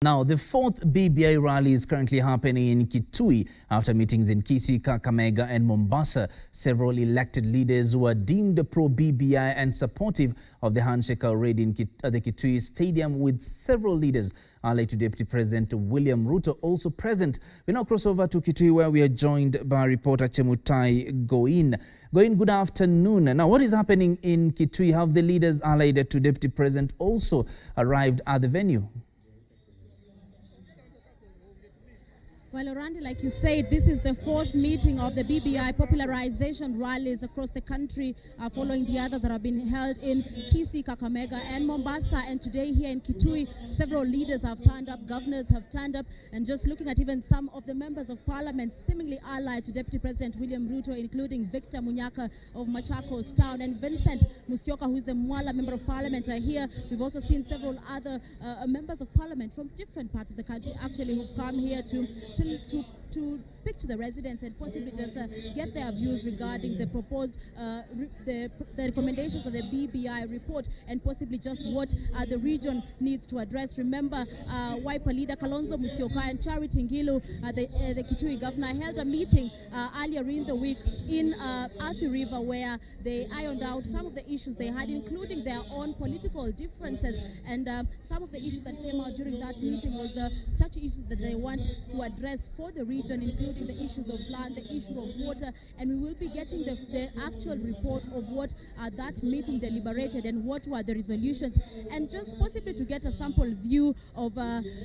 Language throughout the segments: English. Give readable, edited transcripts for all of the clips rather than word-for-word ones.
Now, the fourth BBI rally is currently happening in Kitui after meetings in Kisii, Kakamega and Mombasa. Several elected leaders who are deemed pro-BBI and supportive of the handshake are already in the Kitui Stadium, with several leaders allied to Deputy President William Ruto also present. We now cross over to Kitui, where we are joined by reporter Chemutai Goin. Good afternoon. Now, what is happening in Kitui? Have the leaders allied to Deputy President also arrived at the venue? Well, Orandi, like you said, this is the fourth meeting of the BBI popularization rallies across the country, following the others that have been held in Kisii, Kakamega and Mombasa. And today here in Kitui, several leaders have turned up, governors have turned up, and just looking at even some of the members of parliament seemingly allied to Deputy President William Ruto, including Victor Munyaka of Machakos Town and Vincent Musyoka, who is the Mwala member of parliament, are here. We've also seen several other members of parliament from different parts of the country actually who've come here to speak to the residents and possibly just get their views regarding the proposed the recommendations of the BBI report, and possibly just what the region needs to address. Remember, Wiper leader Kalonzo Musyoka and Charity Ngilu, the Kitui governor, held a meeting earlier in the week in Athi River, where they ironed out some of the issues they had, including their own political differences. And some of the issues that came out during that meeting was the touchy issues that they want to address for the region, including the issues of land, the issue of water, and we will be getting the actual report of what that meeting deliberated and what were the resolutions, and just possibly to get a sample view of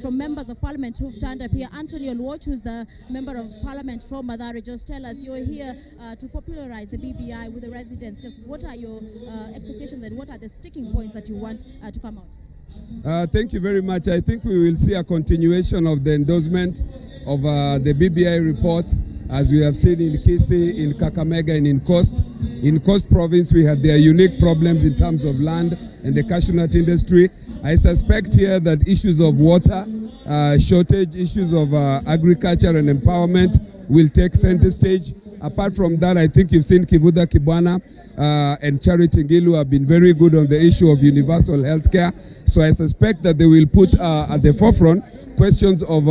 from members of parliament who've turned up here. Anthony Olwoch, who's the member of parliament from Mathare, just tell us, you're here to popularize the BBI with the residents. Just what are your expectations and what are the sticking points that you want to come out? Thank you very much. I think we will see a continuation of the endorsement of the BBI report, as we have seen in Kisii, in Kakamega and in Coast. In Coast province, we had their unique problems in terms of land and the cashew nut industry. I suspect here that issues of water shortage, issues of agriculture and empowerment will take center stage. Apart from that, I think you've seen Kivuda Kibwana and Charity Ngilu have been very good on the issue of universal health care. So I suspect that they will put at the forefront questions of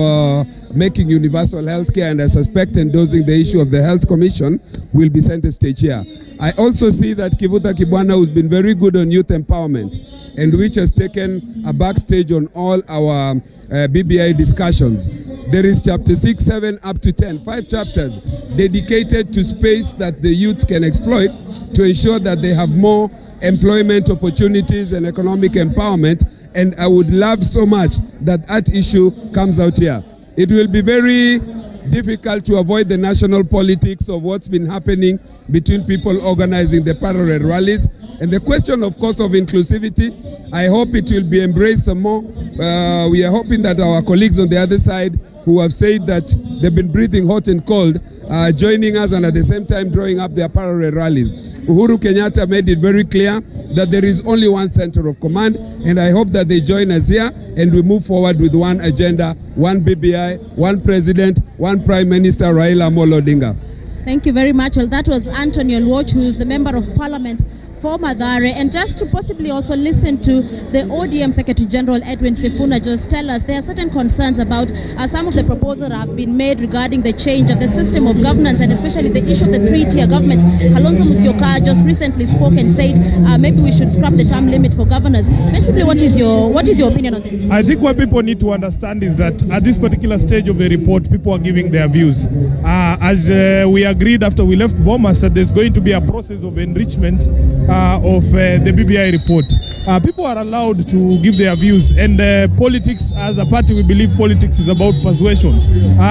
making universal health care, and I suspect endorsing the issue of the Health Commission will be center stage here. I also see that Kivuta Kibwana, who's been very good on youth empowerment and which has taken a backstage on all our BBI discussions. There is chapter 6, 7 up to 10, 5 chapters dedicated to space that the youths can exploit to ensure that they have more employment opportunities and economic empowerment. And I would love so much that that issue comes out here. It will be very difficult to avoid the national politics of what's been happening between people organizing the parallel rallies. And the question, of course, of inclusivity, I hope it will be embraced some more. We are hoping that our colleagues on the other side, who have said that they've been breathing hot and cold, joining us and at the same time drawing up their parallel rallies. Uhuru Kenyatta made it very clear that there is only one center of command, and I hope that they join us here and we move forward with one agenda, one BBI, one president, one Prime Minister, Raila Amolo Odinga. Thank you very much. Well, that was Anthony Olwoch, who is the member of parliament for Mathare. And just to possibly also listen to the ODM Secretary General Edwin Sifuna just tell us there are certain concerns about some of the proposals that have been made regarding the change of the system of governance, and especially the issue of the three-tier government. Kalonzo Musyoka just recently spoke and said maybe we should scrap the term limit for governors. Basically, what is your opinion on this? I think what people need to understand is that at this particular stage of the report, people are giving their views. As we agreed after we left Mombasa, there's going to be a process of enrichment of the BBI report. People are allowed to give their views, and politics, as a party, we believe politics is about persuasion.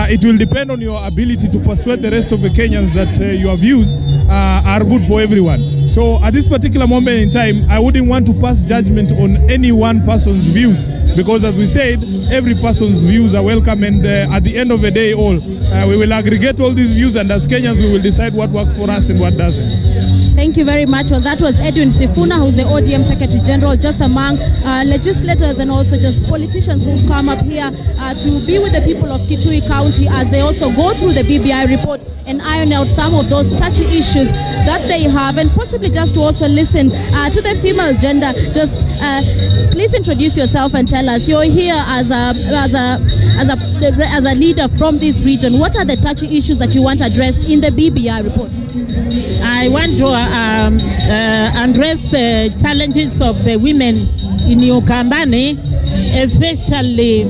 It will depend on your ability to persuade the rest of the Kenyans that your views are good for everyone. So at this particular moment in time, I wouldn't want to pass judgment on any one person's views, because as we said, every person's views are welcome, and at the end of the day, we will aggregate all these views, and as Kenyans we will decide what works for us and what doesn't. Thank you very much. Well, that was Edwin Sifuna, who's the ODM Secretary General, just among legislators and also just politicians who've come up here to be with the people of Kitui County as they also go through the BBI report and iron out some of those touchy issues that they have, and possibly just to also listen to the female gender, just please introduce yourself and tell us, you're here as a leader from this region. What are the touchy issues that you want addressed in the BBI report? I want to address the challenges of the women in Ukambani, especially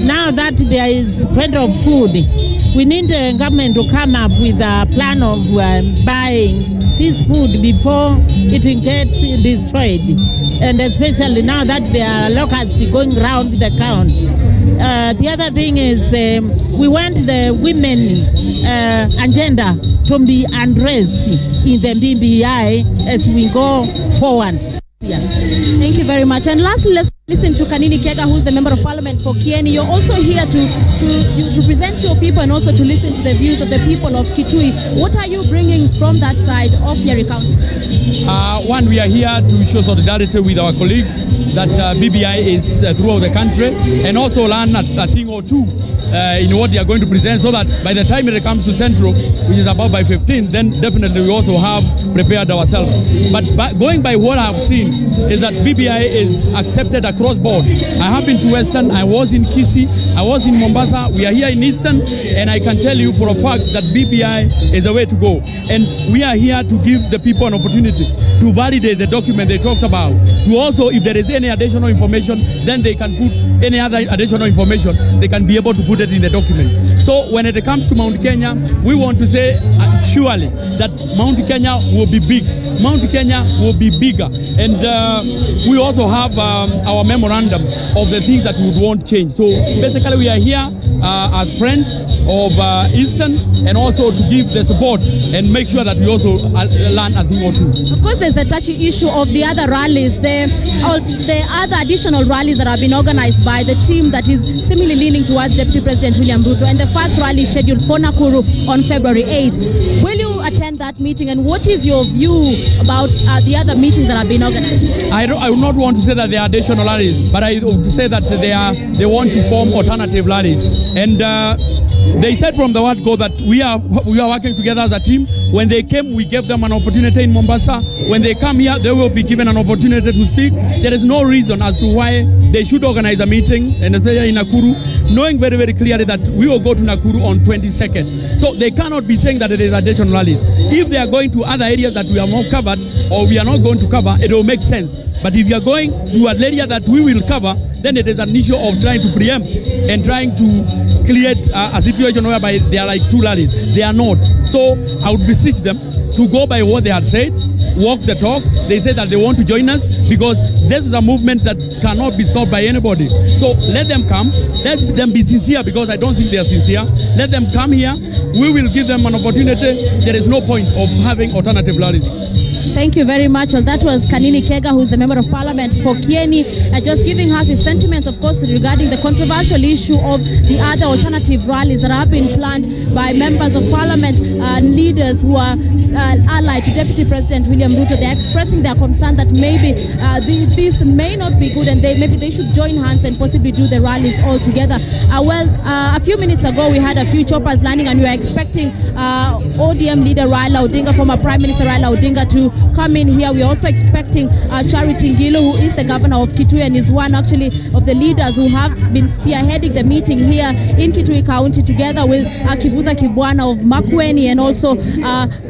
now that there is plenty of food. We need the government to come up with a plan of buying this food before it gets destroyed. And especially now that there are locusts going around the country. The other thing is we want the women agenda to be addressed in the BBI as we go forward. Yeah. Thank you very much. And lastly, let's listen to Kakamega, who's the Member of Parliament for Kieni. You're also here to represent your people and also to listen to the views of the people of Kitui. What are you bringing from that side of Nyeri County? One, we are here to show solidarity with our colleagues that BBI is throughout the country, and also learn a thing or two in what they are going to present, so that by the time it comes to Central, which is about by 15th, then definitely we also have prepared ourselves. But going by what I've seen is that BBI is accepted across board. I have been to Western, I was in Kisii, I was in Mombasa, we are here in Eastern, and I can tell you for a fact that BBI is the way to go. And we are here to give the people an opportunity to validate the document they talked about. To also, if there is any additional information, then they can put any other additional information, they can be able to put it in the document. So when it comes to Mount Kenya, we want to say surely that Mount Kenya will be big. Mount Kenya will be bigger. And we also have our memorandum of the things that we would want change. So basically we are here as friends of Eastern, and also to give the support and make sure that we also learn a thing or two. Of course, there's a touchy issue of the other rallies, the other additional rallies that have been organized by the team that is seemingly leaning towards Deputy President William Ruto. And the first rally is scheduled for Nakuru on February 8th. Will you attend that meeting, and what is your view about the other meetings that have been organized? I would not want to say that they are additional rallies, but I would say that they want to form alternative rallies. And they said from the word go that we are working together as a team. When they came, we gave them an opportunity in Mombasa. When they come here, they will be given an opportunity to speak. There is no reason as to why they should organize a meeting, and especially in Nakuru, knowing very, very clearly that we will go to Nakuru on 22nd. So they cannot be saying that it is additional rallies. If they are going to other areas that we are not covered, or we are not going to cover, it will make sense. But if you are going to an area that we will cover, then it is an issue of trying to preempt and trying to create a situation whereby they are like two rallies. They are not. So I would beseech them to go by what they had said, walk the talk. They say that they want to join us because this is a movement that cannot be stopped by anybody. So let them come. Let them be sincere, because I don't think they are sincere. Let them come here. We will give them an opportunity. There is no point of having alternative rallies. Thank you very much. Well, that was Kakamega, who's the Member of Parliament for Kieni, just giving us his sentiments, of course, regarding the controversial issue of the other alternative rallies that have been planned by members of Parliament, leaders who are allied to Deputy President William Ruto. They're expressing their concern that maybe this may not be good, and maybe they should join hands and possibly do the rallies all together. A few minutes ago, we had a few choppers landing, and we were expecting ODM leader Raila Odinga, former Prime Minister Raila Odinga, to come in here. We're also expecting Charity Ngilu, who is the governor of Kitui and is one actually of the leaders who have been spearheading the meeting here in Kitui County, together with Kivutha Kibwana of Makueni, and also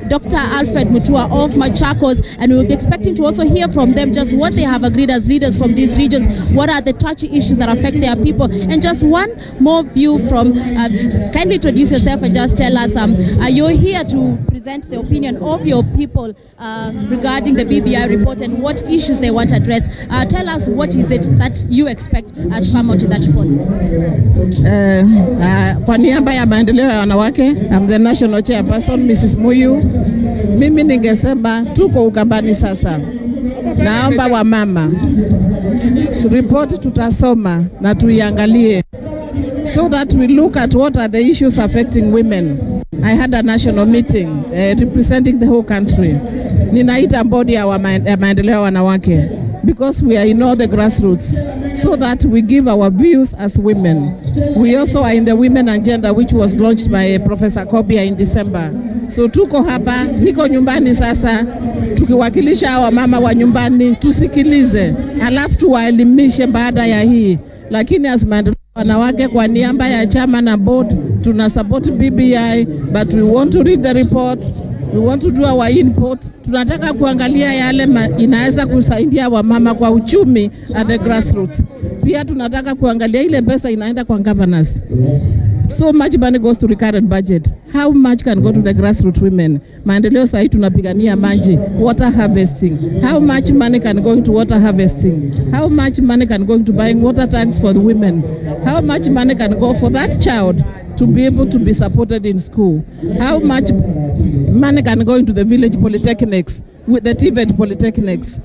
Dr. Alfred Mutua of Machakos. And we'll be expecting to also hear from them just what they have agreed as leaders from these regions, what are the touchy issues that affect their people. And just one more view from, kindly introduce yourself and just tell us, you're here to present the opinion of your people regarding the BBI report and what issues they want to address. Tell us, what is it that you expect to come out in that report? Kwa niaba ya maendeleo ya wanawake, I'm the national chairperson, Mrs. Muyu. Mimi ningesema tuko Ukambani sasa. Naomba wa mama, report tutasoma na tuiangalie, so that we look at what are the issues affecting women. I had a national meeting representing the whole country. Ninaita body ya maendeleo ya wanawake, because we are in all the grassroots, so that we give our views as women. We also are in the women agenda, which was launched by Professor Kobia in December. So tuko hapa, niko nyumbani sasa, tukiwakilisha hawa mama wa nyumbani, tusikilize, alafu tuwaelimishe baada ya hii. Lakini as wanawake kwa niaba ya chama na board, tuna support BBI, but we want to read the report. We want to do our input. Tunataka kuangalia yale inaweza kusaidia wamama kwa uchumi at the grassroots. Pia tunataka kuangalia ile pesa inaenda kwa governors. So much money goes to recurrent budget. How much can go to the grassroots women? Maendeleo sahi tunapigania maji, water harvesting. How much money can go into water harvesting? How much money can go into buying water tanks for the women? How much money can go for that child to be able to be supported in school? How much money can go into the village polytechnics, with the TVET polytechnics?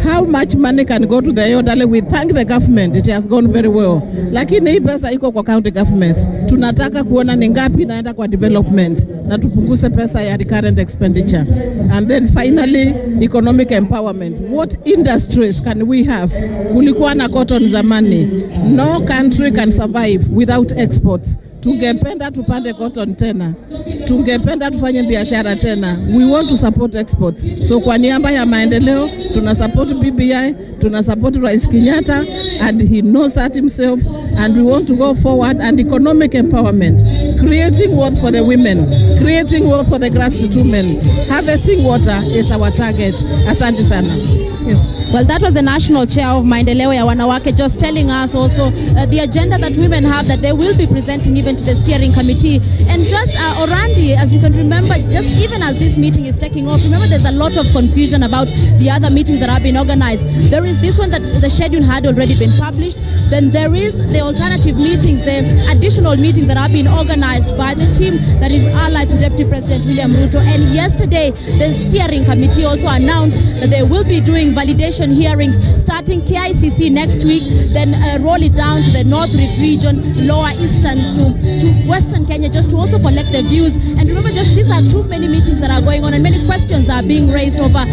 How much money can go to the elderly? We thank the government, it has gone very well. Lakini hii pesa iko kwa county governments. Tunataka kuona ni ngapi inaenda kwa development na tupunguze pesa ya recurrent expenditure. And then finally, economic empowerment. What industries can we have? Kulikuwa na cotton zamani. No country can survive without exports. Tungependa tupande cotton tena. Tungependa tufanye biashara tena. We want to support exports. So kwa niaba ya maendeleo, tuna support BBI, tuna support Rais Kenyatta, and he knows that himself, and we want to go forward and economic empowerment. Creating wealth for the women, creating wealth for the grassroots women. Harvesting water is our target. Asante sana. Well, that was the national chair of Maendeleo ya Wanawake just telling us also the agenda that women have that they will be presenting even to the steering committee. And just Orandi, as you can remember, just even as this meeting is taking off, remember there's a lot of confusion about the other meetings that have been organized. There is this one that the schedule had already been published. Then there is the alternative meetings, the additional meetings that have been organized by the team that is allied to Deputy President William Ruto. And yesterday, the steering committee also announced that they will be doing validation hearings starting KICC next week, then roll it down to the North Rift region, Lower Eastern to Western Kenya, just to also collect the views. And remember, just these are too many meetings that are going on and many questions are being raised over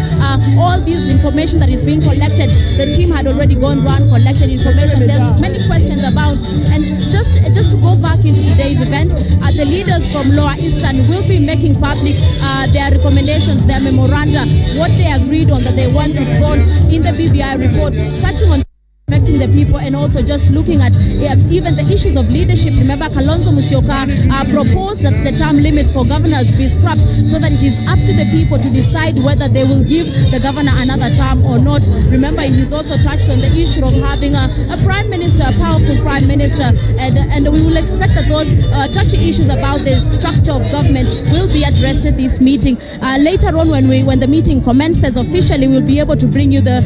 all this information that is being collected. The team had already gone around, collected information. There's many questions about, and just to go back into today's event, the leaders from Lower Eastern will be making public their recommendations, their memoranda, what they agreed on that they want to front in the BBI report, touching on affecting the people and also just looking at even the issues of leadership. Remember, Kalonzo Musyoka proposed that the term limits for governors be scrapped so that it is up to the people to decide whether they will give the governor another term or not. Remember, he's also touched on the issue of having a prime minister, a powerful prime minister, and we will expect that those touchy issues about the structure of government will be addressed at this meeting. Later on, when the meeting commences officially, we'll be able to bring you the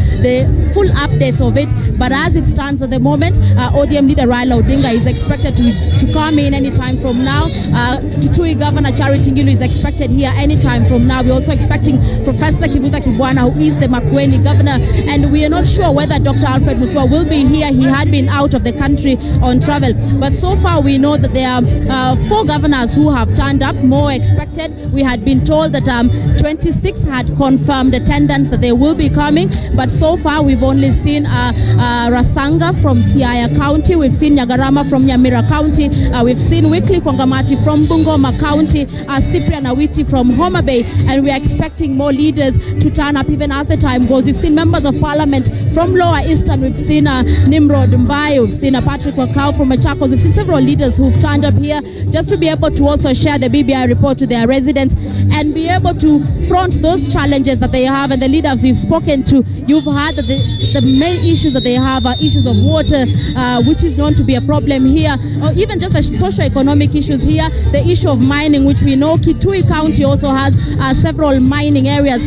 full updates of it. But as it stands at the moment, ODM leader Raila Odinga is expected to come in any time from now. Kitui Governor Charity Ngilu is expected here any time from now. We're also expecting Professor Kibutha Kibwana, who is the Makueni governor, and we are not sure whether Dr. Alfred Mutua will be here. He had been out of the country on travel, but so far we know that there are 4 governors who have turned up, more expected. We had been told that 26 had confirmed attendance that they will be coming, but so far we've only seen Rasanga from Siaya County, we've seen Nyagarama from Nyamira County, we've seen Wycliffe Wangamati from Bungoma County, Cyprian Awiti from Homa Bay, and we are expecting more leaders to turn up even as the time goes. We've seen members of parliament from Lower Eastern, we've seen Nimrod Mbai, we've seen Patrick Wakau from Machakos, we've seen several leaders who've turned up here just to be able to also share the BBI report to their residents and be able to front those challenges that they have. And the leaders we've spoken to, you've heard that the main issues that they have are issues of water, which is known to be a problem here, or even just the socio-economic issues here, the issue of mining, which we know Kitui County also has several mining areas.